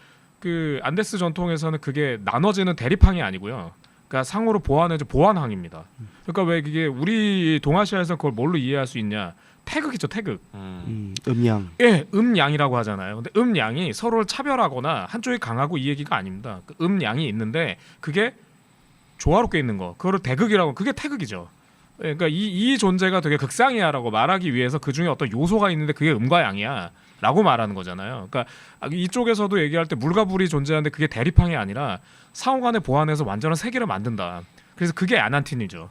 안데스 전통에서는 그게 나눠지는 대립항이 아니고요. 그러니까 상호로 보완해서 보완항입니다. 그러니까 왜 이게 우리 동아시아에서 그걸 뭘로 이해할 수 있냐? 태극이죠, 태극.
음양.
예, 음양이라고 하잖아요. 근데 음양이 서로를 차별하거나 한쪽이 강하고 이 얘기가 아닙니다. 그 음양이 있는데 그게 조화롭게 있는 거. 그거를 대극이라고. 그게 태극이죠. 그러니까 이 존재가 되게 극상이야라고 말하기 위해서 그 중에 어떤 요소가 있는데 그게 음과 양이야라고 말하는 거잖아요. 그러니까 이쪽에서도 얘기할 때 물과 불이 존재하는데 그게 대립항이 아니라 상호간에 보완해서 완전한 세계를 만든다. 그래서 그게 아난틴이죠.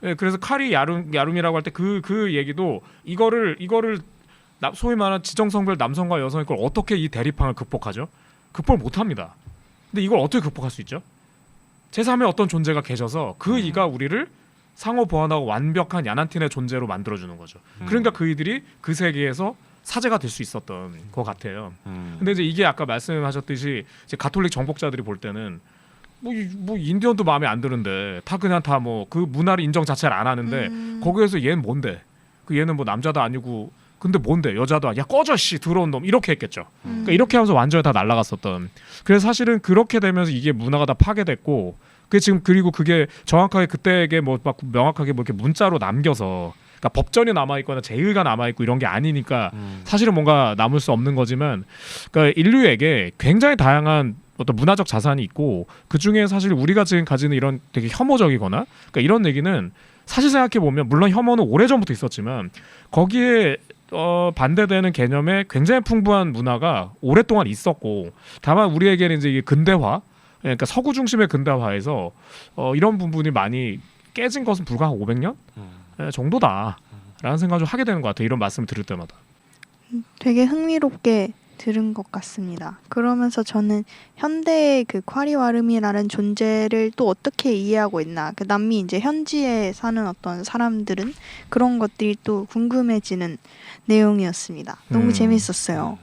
예, 그래서 칼이 야룸이라고 할 때 그 얘기도 이거를 소위 말하는 지정성별 남성과 여성의 걸 어떻게 이 대립항을 극복하죠? 극복을 못합니다. 근데 이걸 어떻게 극복할 수 있죠? 제3의 어떤 존재가 계셔서 그 이가 우리를 상호 보완하고 완벽한 야난틴의 존재로 만들어주는 거죠. 그러니까 그이들이 그 세계에서 사제가 될 수 있었던 것 같아요. 근데 이제 이게 아까 말씀하셨듯이 이제 가톨릭 정복자들이 볼 때는 뭐 인디언도 마음에 안 드는데 다 그냥 다 뭐 그 문화를 인정 자체를 안 하는데 거기에서 얘는 뭔데? 그 얘는 뭐 남자도 아니고 근데 뭔데? 여자도 아니야. 꺼져 씨 더러운 놈 이렇게 했겠죠. 그러니까 이렇게 하면서 완전히 다 날아갔었던. 그래서 사실은 그렇게 되면서 이게 문화가 다 파괴됐고 그 지금 그리고 그게 정확하게 그때에게 뭐 막 명확하게 뭐 이렇게 문자로 남겨서 그러니까 법전이 남아 있거나 제의가 남아 있고 이런 게 아니니까 사실은 뭔가 남을 수 없는 거지만 그러니까 인류에게 굉장히 다양한 어떤 문화적 자산이 있고 그 중에 사실 우리가 지금 가지는 이런 되게 혐오적이거나 그러니까 이런 얘기는 사실 생각해 보면 물론 혐오는 오래 전부터 있었지만 거기에 반대되는 개념의 굉장히 풍부한 문화가 오랫동안 있었고 다만 우리에게는 이제 이게 근대화 그러니까 서구 중심의 근대화에서 이런 부분이 많이 깨진 것은 불과 한 500년 정도다라는 생각을 좀 하게 되는 것 같아요. 이런 말씀을 들을 때마다.
되게 흥미롭게 들은 것 같습니다. 그러면서 저는 현대의 그 콰리와름이라는 존재를 또 어떻게 이해하고 있나, 그 남미 이제 현지에 사는 어떤 사람들은 그런 것들이 또 궁금해지는 내용이었습니다. 너무 재밌었어요.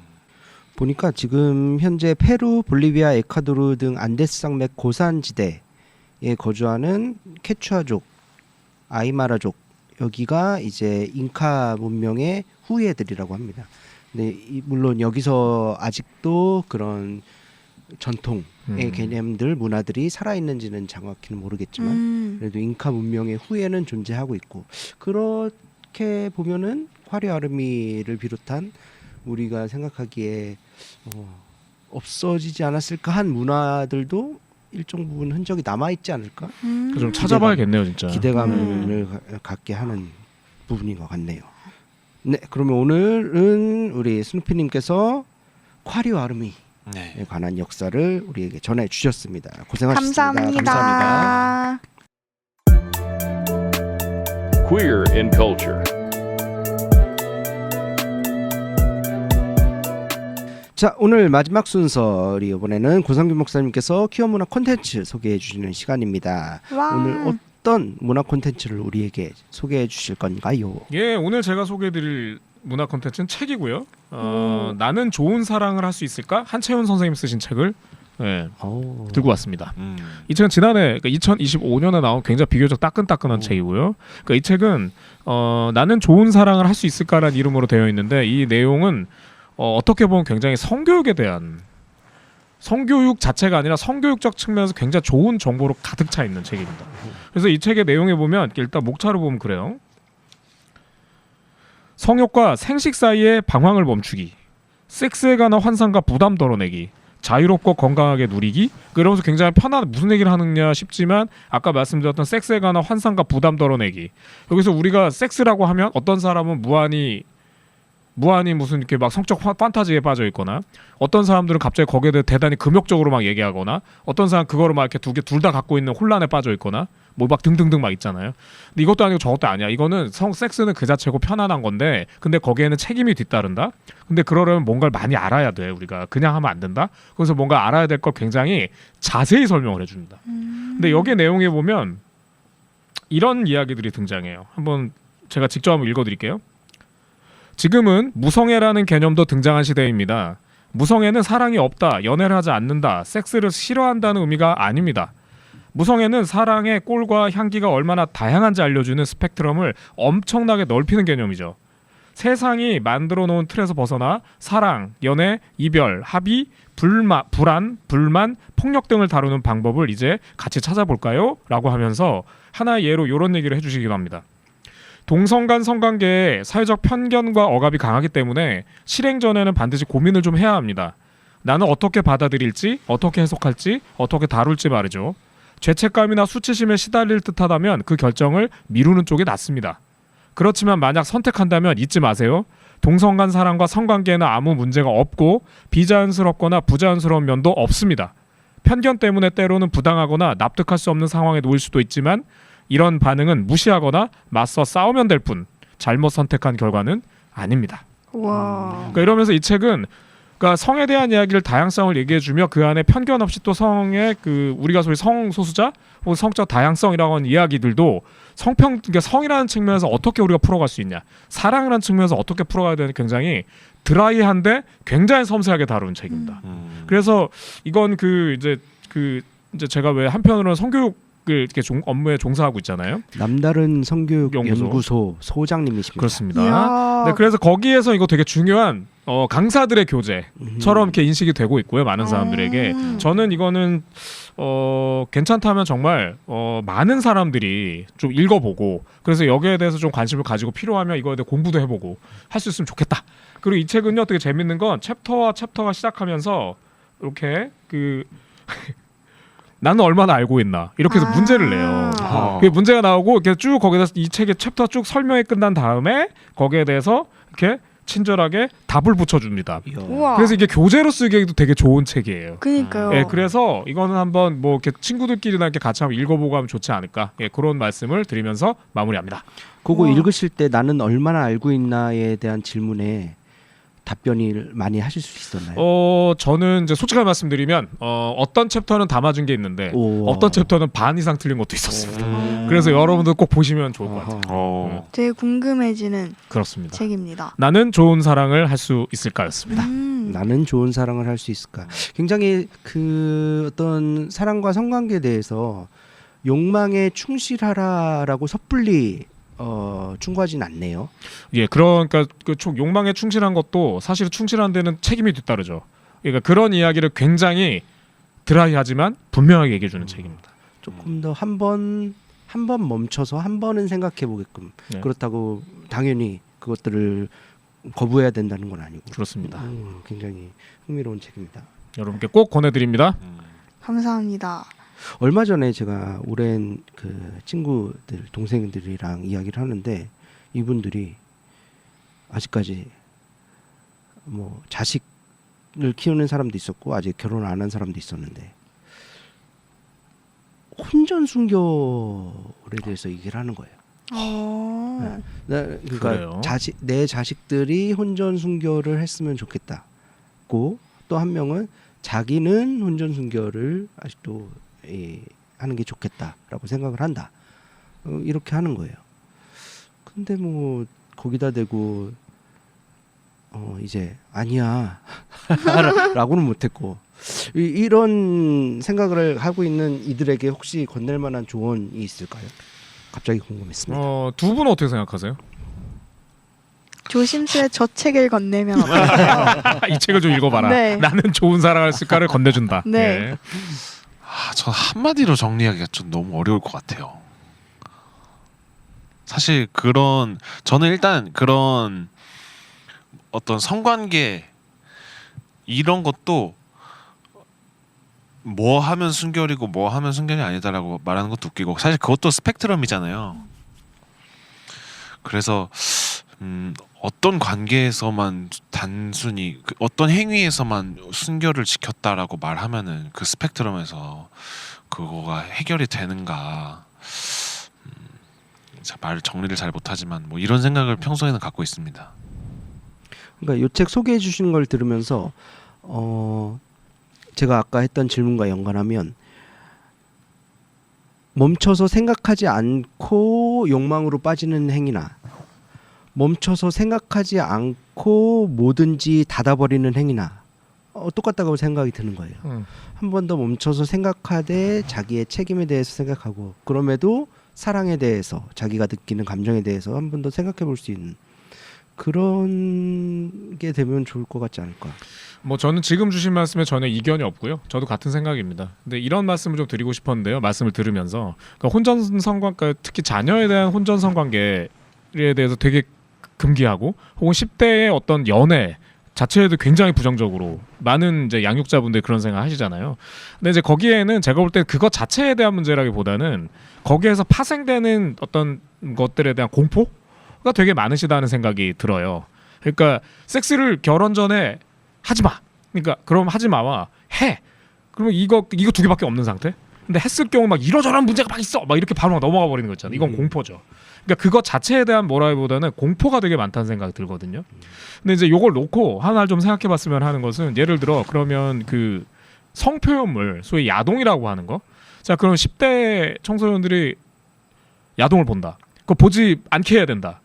보니까 지금 현재 페루, 볼리비아, 에콰도르 등 안데스 산맥 고산지대에 거주하는 케추아족, 아이마라족 여기가 이제 잉카 문명의 후예들이라고 합니다. 근데 물론 여기서 아직도 그런 전통의 개념들, 문화들이 살아있는지는 정확히는 모르겠지만 그래도 잉카 문명의 후예는 존재하고 있고 그렇게 보면은 화려아르미를 비롯한 우리가 생각하기에 없어지지 않았을까 한 문화들도 일정 부분 흔적이 남아있지 않을까?
좀 찾아봐야겠네요, 진짜.
기대감을 갖게 하는 부분인 것 같네요. 네, 그러면 오늘은 우리 스누피님께서 콰리와르미에 관한 역사를 우리에게 전해주셨습니다. 고생하셨습니다.
감사합니다.
Queer in culture.
자, 오늘 마지막 순서 우리 이번에는 고상균 목사님께서 퀴어 문화 콘텐츠 소개해 주시는 시간입니다.
와.
오늘 어떤 문화 콘텐츠를 우리에게 소개해 주실 건가요?
예, 오늘 제가 소개해드릴 문화 콘텐츠는 책이고요. 나는 좋은 사랑을 할 수 있을까? 한채훈 선생님 쓰신 책을 들고 왔습니다. 이 책은 지난해 그러니까 2025년에 나온 굉장히 비교적 따끈따끈한 책이고요. 그러니까 이 책은 나는 좋은 사랑을 할 수 있을까라는 이름으로 되어 있는데 이 내용은 어떻게 보면 굉장히 성교육에 대한 성교육 자체가 아니라 성교육적 측면에서 굉장히 좋은 정보로 가득 차 있는 책입니다. 그래서 이 책의 내용에 보면 일단 목차를 보면 그래요. 성욕과 생식 사이의 방황을 멈추기, 섹스에 관한 환상과 부담 덜어내기, 자유롭고 건강하게 누리기. 그러면서 굉장히 편한 무슨 얘기를 하느냐 싶지만 아까 말씀드렸던 섹스에 관한 환상과 부담 덜어내기. 여기서 우리가 섹스라고 하면 어떤 사람은 무한히 무슨 이렇게 막 성적 판타지에 빠져 있거나 어떤 사람들은 갑자기 거기에 대해 대단히 금욕적으로 막 얘기하거나 어떤 사람 그거를 막 이렇게 둘 다 갖고 있는 혼란에 빠져 있거나 뭐 막 등등등 막 있잖아요. 근데 이것도 아니고 저것도 아니야. 이거는 섹스는 그 자체고 편안한 건데 근데 거기에는 책임이 뒤따른다. 근데 그러려면 뭔가를 많이 알아야 돼. 우리가 그냥 하면 안 된다. 그래서 뭔가 알아야 될 걸 굉장히 자세히 설명을 해줍니다. 근데 여기 내용에 보면 이런 이야기들이 등장해요. 한번 제가 직접 한번 읽어드릴게요. 지금은 무성애라는 개념도 등장한 시대입니다. 무성애는 사랑이 없다, 연애를 하지 않는다, 섹스를 싫어한다는 의미가 아닙니다. 무성애는 사랑의 꼴과 향기가 얼마나 다양한지 알려주는 스펙트럼을 엄청나게 넓히는 개념이죠. 세상이 만들어 놓은 틀에서 벗어나 사랑, 연애, 이별, 합의, 불안, 불만, 폭력 등을 다루는 방법을 이제 같이 찾아볼까요? 라고 하면서 하나의 예로 이런 얘기를 해주시기도 합니다. 동성 간 성관계에 사회적 편견과 억압이 강하기 때문에 실행 전에는 반드시 고민을 좀 해야 합니다. 나는 어떻게 받아들일지, 어떻게 해석할지, 어떻게 다룰지 말이죠. 죄책감이나 수치심에 시달릴 듯하다면 그 결정을 미루는 쪽이 낫습니다. 그렇지만 만약 선택한다면 잊지 마세요. 동성 간 사랑과 성관계에는 아무 문제가 없고 비자연스럽거나 부자연스러운 면도 없습니다. 편견 때문에 때로는 부당하거나 납득할 수 없는 상황에 놓일 수도 있지만 이런 반응은 무시하거나 맞서 싸우면 될 뿐 잘못 선택한 결과는 아닙니다.
와.
그러니까 이러면서 이 책은 그러니까 성에 대한 이야기를 다양성을 얘기해주며 그 안에 편견 없이 또 성의 그 우리가 소위 성소수자 혹은 성적 다양성이라고 하는 이야기들도 그러니까 성이라는 측면에서 어떻게 우리가 풀어갈 수 있냐, 사랑이라는 측면에서 어떻게 풀어가야 되는 굉장히 드라이한데 굉장히 섬세하게 다루는 책입니다. 그래서 이건 이제 제가 왜 한편으로는 성교육 이렇게 업무에 종사하고 있잖아요.
남다른 성교육연구소 소장님이십니다.
그렇습니다.
이야.
네, 그래서 거기에서 이거 되게 중요한 강사들의 교재처럼 이렇게 인식이 되고 있고요. 많은 사람들에게. 저는 이거는 괜찮다면 정말 많은 사람들이 좀 읽어보고 그래서 여기에 대해서 좀 관심을 가지고 필요하면 이거에 대해 공부도 해보고 할 수 있으면 좋겠다. 그리고 이 책은요 되게 재밌는 건 챕터가 시작하면서 이렇게 나는 얼마나 알고 있나 이렇게 해서 문제를 내요. 그게 문제가 나오고 이렇게 쭉 거기다 이 책의 챕터 쭉 설명이 끝난 다음에 거기에 대해서 이렇게 친절하게 답을 붙여줍니다.
우와.
그래서 이게 교재로 쓰기에도 되게 좋은 책이에요.
그니까요.
예, 그래서 이거는 한번 뭐 이렇게 친구들끼리나 이렇게 같이 한번 읽어보고 하면 좋지 않을까. 예, 그런 말씀을 드리면서 마무리합니다.
그거
우와.
읽으실 때 나는 얼마나 알고 있나에 대한 질문에 답변을 많이 하실 수 있었나요?
저는 이제 솔직하게 말씀드리면 어떤 챕터는 담아준 게 있는데
우와.
어떤 챕터는 반 이상 틀린 것도 있었습니다. 그래서 여러분들 꼭 보시면 좋을 것 같아요.
되게 궁금해지는
그렇습니다.
책입니다.
나는 좋은 사랑을 할 수 있을까였습니다.
나는 좋은 사랑을 할 수 있을까? 굉장히 어떤 사랑과 성관계에 대해서 욕망에 충실하라라고 섣불리 충고하진 않네요.
예, 그러니까 욕망에 충실한 것도 사실 충실한 데는 책임이 뒤따르죠. 그러니까 그런 이야기를 굉장히 드라이하지만 분명하게 얘기해 주는 책입니다.
조금 더 한 번 멈춰서 한 번은 생각해 보게끔.
네.
그렇다고 당연히 그것들을 거부해야 된다는 건 아니고.
그렇습니다.
굉장히 흥미로운 책입니다.
여러분께 꼭 권해드립니다.
감사합니다.
얼마 전에 제가 오랜 친구들 동생들이랑 이야기를 하는데 이분들이 아직까지 뭐 자식을 키우는 사람도 있었고 아직 결혼 안 한 사람도 있었는데 혼전 순결에 대해서 얘기를 하는 거예요. 그러니까
그래요?
내 자식들이 혼전 순결을 했으면 좋겠다고 또 한 명은 자기는 혼전 순결을 아직도 하는 게 좋겠다라고 생각을 한다. 이렇게 하는 거예요. 근데 뭐 거기다 대고 이제 아니야 라고는 못했고 이런 생각을 하고 있는 이들에게 혹시 건넬 만한 조언이 있을까요? 갑자기 궁금했습니다.
두 분은 어떻게 생각하세요?
조심스레 저 책을 건네면 어떨까요?
이 책을 좀 읽어봐라.
네.
나는 좋은 사랑을 쓸까를 건네준다.
네.
예.
전 한마디로 정리하기가 좀 너무 어려울 것 같아요. 사실 저는 일단 그런 어떤 성관계 이런 것도 뭐 하면 순결이고 뭐 하면 순결이 아니다라고 말하는 것도 웃기고 사실 그것도 스펙트럼이잖아요. 그래서 어떤 관계에서만 단순히 어떤 행위에서만 순결을 지켰다라고 말하면은 그 스펙트럼에서 그거가 해결이 되는가? 말 정리를 잘 못하지만 뭐 이런 생각을 평소에는 갖고 있습니다.
그러니까 이 책 소개해 주신 걸 들으면서 제가 아까 했던 질문과 연관하면 멈춰서 생각하지 않고 욕망으로 빠지는 행위나 멈춰서 생각하지 않고 뭐든지 닫아버리는 행위나 똑같다고 생각이 드는 거예요. 한 번 더 멈춰서 생각하되 자기의 책임에 대해서 생각하고 그럼에도 사랑에 대해서 자기가 느끼는 감정에 대해서 한 번 더 생각해 볼 수 있는 그런 게 되면 좋을 것 같지 않을까.
뭐 저는 지금 주신 말씀에 전혀 이견이 없고요. 저도 같은 생각입니다. 근데 이런 말씀을 좀 드리고 싶었는데요. 말씀을 들으면서 그러니까 혼전 성관계, 특히 자녀에 대한 혼전 성관계에 대해서 되게 금기하고 혹은 10대의 어떤 연애 자체에도 굉장히 부정적으로 많은 이제 양육자분들 그런 생각 하시잖아요. 근데 이제 거기에는 제가 볼 때 그것 자체에 대한 문제라기보다는 거기에서 파생되는 어떤 것들에 대한 공포가 되게 많으시다는 생각이 들어요. 그러니까 섹스를 결혼 전에 하지 마. 그러니까 그럼 하지 마와 해. 그러면 이거 두 개밖에 없는 상태. 근데 했을 경우 막 이러저러한 문제가 막 있어. 막 이렇게 바로 막 넘어가 버리는 거 있잖아요. 이건 공포죠. 그러니까 그것 자체에 대한 뭐라기보다는 공포가 되게 많다는 생각이 들거든요. 근데 이제 요걸 놓고 하나 좀 생각해 봤으면 하는 것은 예를 들어 그러면 그 성표현물 소위 야동이라고 하는 거. 자, 그럼 10대 청소년들이 야동을 본다. 그거 보지 않게 해야 된다.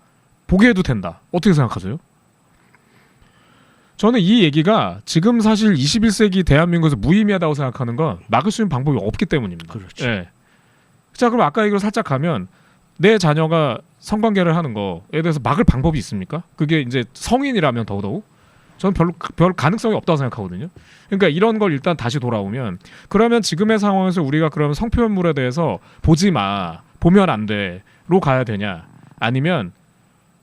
보게 해도 된다. 어떻게 생각하세요? 저는 이 얘기가 지금 사실 21세기 대한민국에서 무의미하다고 생각하는 건 막을 수 있는 방법이 없기 때문입니다.
그렇죠.
예. 자, 그럼 아까 이걸 살짝 가면 내 자녀가 성관계를 하는 거에 대해서 막을 방법이 있습니까? 그게 이제 성인이라면 더더욱 저는 별 가능성이 없다고 생각하거든요. 그러니까 이런 걸 일단 다시 돌아오면 그러면 지금의 상황에서 우리가 그러면 성표현물에 대해서 보지 마, 보면 안 돼로 가야 되냐? 아니면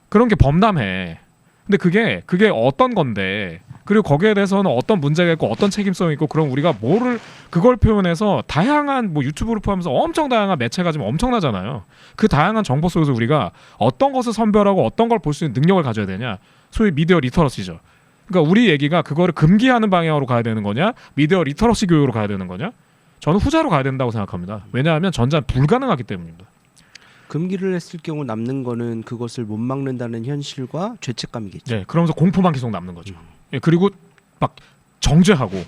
그런 게 범람해. 근데 그게 어떤 건데 그리고 거기에 대해서는 어떤 문제가 있고 어떤 책임성이 있고 그럼 우리가 뭐를 그걸 표현해서 다양한 뭐 유튜브를 포함해서 엄청 다양한 매체가 지금 엄청나잖아요. 그 다양한 정보 속에서 우리가 어떤 것을 선별하고 어떤 걸 볼 수 있는 능력을 가져야 되냐. 소위 미디어 리터러시죠. 그러니까 우리 얘기가 그거를 금기하는 방향으로 가야 되는 거냐 미디어 리터러시 교육으로 가야 되는 거냐. 저는 후자로 가야 된다고 생각합니다. 왜냐하면 전자는 불가능하기 때문입니다.
금기를 했을 경우 남는 거는 그것을 못 막는다는 현실과 죄책감이겠죠.
네, 그러면서 공포만 계속 남는 거죠. 예, 그리고 막 정죄하고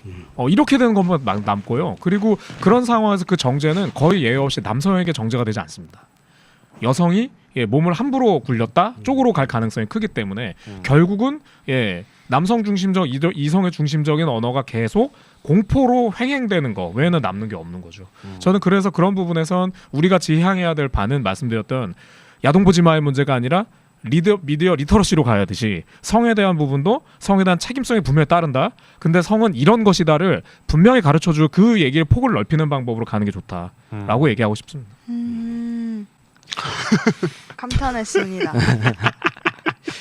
이렇게 되는 것만 막 남고요. 그리고 그런 상황에서 그 정죄는 거의 예외 없이 남성에게 정죄가 되지 않습니다. 여성이 몸을 함부로 굴렸다 쪽으로 갈 가능성이 크기 때문에 결국은 남성 중심적 이성의 중심적인 언어가 계속 공포로 횡행되는 거 외에는 남는 게 없는 거죠. 저는 그래서 그런 부분에선 우리가 지향해야 될 바는 말씀드렸던 야동 보지 마의 문제가 아니라 미디어 리터러시로 가야 하듯이 성에 대한 부분도 성에 대한 책임성이 분명히 따른다. 근데 성은 이런 것이다를 분명히 가르쳐주고 그 얘기를 폭을 넓히는 방법으로 가는 게 좋다라고 얘기하고 싶습니다.
감탄했습니다.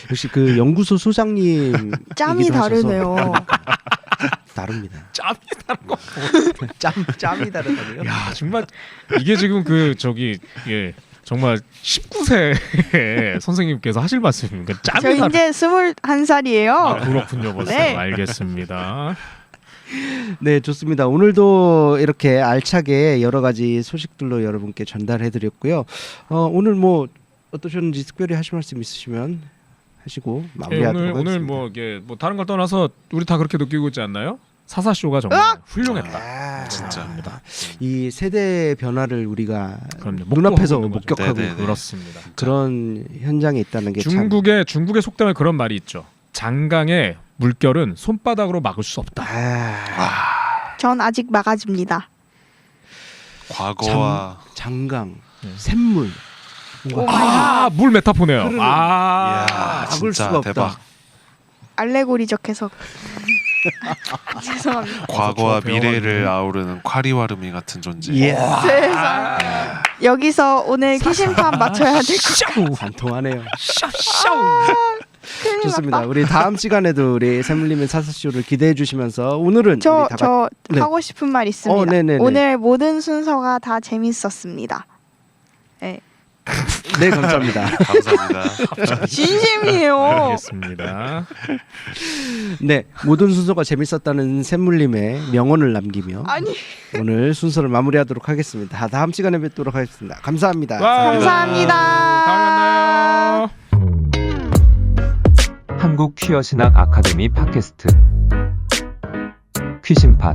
역시 그 연구소 소장님
짬이 다르네요.
다릅니다.
짬이 다른 거.
짬이 다르다고요?
야, 정말 이게 지금 정말 19세 선생님께서 하실 말씀입니까?
저 이제 21살이에요.
아, 그렇군요. 벌써
네.
알겠습니다.
네, 좋습니다. 오늘도 이렇게 알차게 여러 가지 소식들로 여러분께 전달해드렸고요. 오늘 뭐 어떠셨는지 특별히 하실 말씀 있으시면 하시고 마무리하도록 하겠습니다.
오늘 뭐 이게 뭐 다른 걸 떠나서 우리 다 그렇게 느끼고 있지 않나요? 사사쇼가 정말 훌륭했다.
진짜.
이 세대 변화를 우리가
그럼요.
눈앞에서
목도하고 있는 거죠.
목격하고
네네네.
그렇습니다.
그런 현장에 있다는 게 참.
중국의 속담에 그런 말이 있죠. 장강의 물결은 손바닥으로 막을 수 없다.
전 아직 막아집니다.
과거와
장강, 샘물.
물 메타포네요.
흐르는.
이야,
막을
진짜
수가 없다.
대박.
알레고리적 해석. 죄송합니다.
과거와
저
미래를
배워가지고.
아우르는 콰리와르미 같은 존재.
예.
세상. 여기서 오늘 키심판 맞춰야 될 것 같아요.
안 통하네요.
큰일
좋습니다.
났다.
우리 다음 시간에도 우리 샘물님의 사사쇼를 기대해 주시면서 오늘은
저
우리 다 같이 네.
하고 싶은 말 있습니다.
네네네.
오늘 모든 순서가 다 재밌었습니다. 네.
네, 감사합니다.
감사합니다.
진심이에요.
알겠습니다.
네, 모든 순서가 재밌었다는 샘물님의 명언을 남기며
아니
오늘 순서를 마무리하도록 하겠습니다. 다음 시간에 뵙도록 하겠습니다. 감사합니다.
감사합니다.
다음에 만나요.
한국 퀴어 신학 아카데미 팟캐스트 퀴심팟